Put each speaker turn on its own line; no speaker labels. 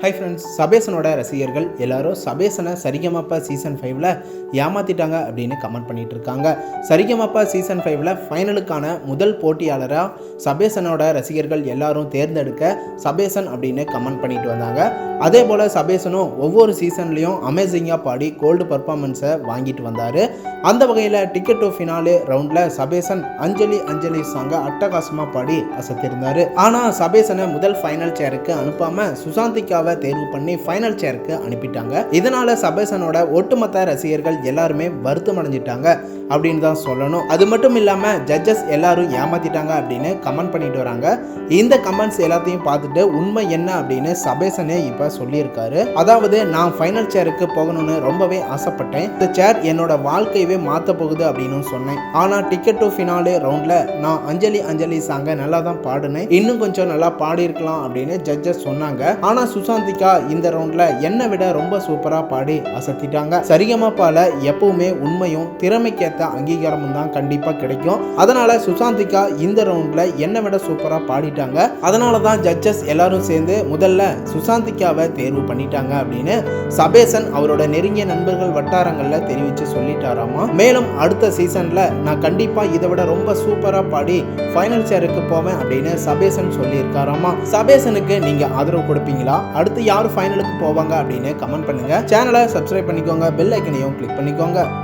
Hi friends, சபேசனோட ரசிகர்கள் எல்லாரும் சபேசனை Sarigamapa season 5ல் ஏமாற்றிட்டாங்க அப்படின்னு கமெண்ட் பண்ணிட்டு இருக்காங்க. சரிகமப்பா சீசன் 5ல் ஃபைனலுக்கான முதல் போட்டியாளராக சபேசனோட ரசிகர்கள் எல்லாரும் தேர்ந்தெடுக்க சபேசன் அப்படின்னு கமெண்ட் பண்ணிட்டு வந்தாங்க. அதே போல் சபேசனும் ஒவ்வொரு சீசன்லேயும் அமேசிங்காக பாடி கோல்டு பர்ஃபார்மன்ஸை வாங்கிட்டு வந்தார். அந்த வகையில் டிக்கெட் டு ஃபினாலே ரவுண்டில் சபேசன் அஞ்சலி அஞ்சலி சாங்கை அட்டகாசமாக பாடி அசத்திருந்தார். ஆனால் சபேசனை முதல் ஃபைனல் சேருக்கு அனுப்பாமல் சுசாந்திக்காவை தேர்வு பண்ணி ஃபைனல் சேருக்கு அனுப்பிட்டாங்க. இதனால சபேசனோட ஒட்டுமொத்த ரசிகர்கள் எல்லாருமே வருத்தம் அடைஞ்சிட்டாங்க அப்படின்னு தான் சொல்லணும். அது மட்டும் இல்லாம ஜட்ஜஸ் எல்லாரும் ஏமாத்திட்டாங்க அப்படின்னு கமெண்ட் பண்ணிட்டு வராங்க. இந்த கமெண்ட்ஸ் எல்லாத்தையும் பார்த்துட்டு உண்மை என்ன அப்படின்னு சபேசனே இப்ப சொல்லியிருக்காரு. அதாவது, நான் ஃபைனல் சேருக்கு போகணும்னு ரொம்பவே ஆசைப்பட்டேன். இந்த சேர் என்னோட வாழ்க்கையவே மாற்ற போகுது அப்படின்னு சொன்னேன். ஆனா டிக்கெட் டு ஃபினாலே ரவுண்ட்ல நான் அஞ்சலி அஞ்சலி சாங்க நல்லா தான் பாடினேன், இன்னும் கொஞ்சம் நல்லா பாடி இருக்கலாம் அப்படின்னு ஜட்ஜஸ் சொன்னாங்க. ஆனா சுசாந்திகா இந்த ரவுண்ட்ல என்னை விட ரொம்ப சூப்பரா பாடி அசத்திட்டாங்க. சரிகமபால எப்பவுமே உண்மையும் திறமைக்கேற்ற அங்கீகாரமும் தான் கண்டிப்பா கிடைக்கும். அதனால சுசாந்திகா இந்த ரவுண்ட்ல என்னை விட சூப்பரா பாடிட்டாங்க. அதனால தான் ஜட்ஜஸ் எல்லாரும் சேர்ந்து முதல்ல சுசாந்திகாவை தேர்வு பண்ணிட்டாங்க அப்படின்னு சபேசன் அவரோட நெருங்கிய நண்பர்கள் வட்டாரங்கள்ல தெரிவிச்சு சொல்லிட்டாராமா. மேலும் அடுத்த சீசன்ல நான் கண்டிப்பா இதை விட ரொம்ப சூப்பரா பாடி ஃபைனல் சேருக்கு போவேன் அப்படின்னு சபேசன் சொல்லியிருக்காராமா. சபேசனுக்கு நீங்க ஆதரவு கொடுப்பீங்களா? அடுத்து யார் ஃபைனலுக்கு போவாங்க அப்படின்னு கமெண்ட் பண்ணுங்க. சேனலை சப்ஸ்கிரைப் பண்ணிக்கோங்க, பெல் ஐக்கனையும் கிளிக் பண்ணிக்கோங்க.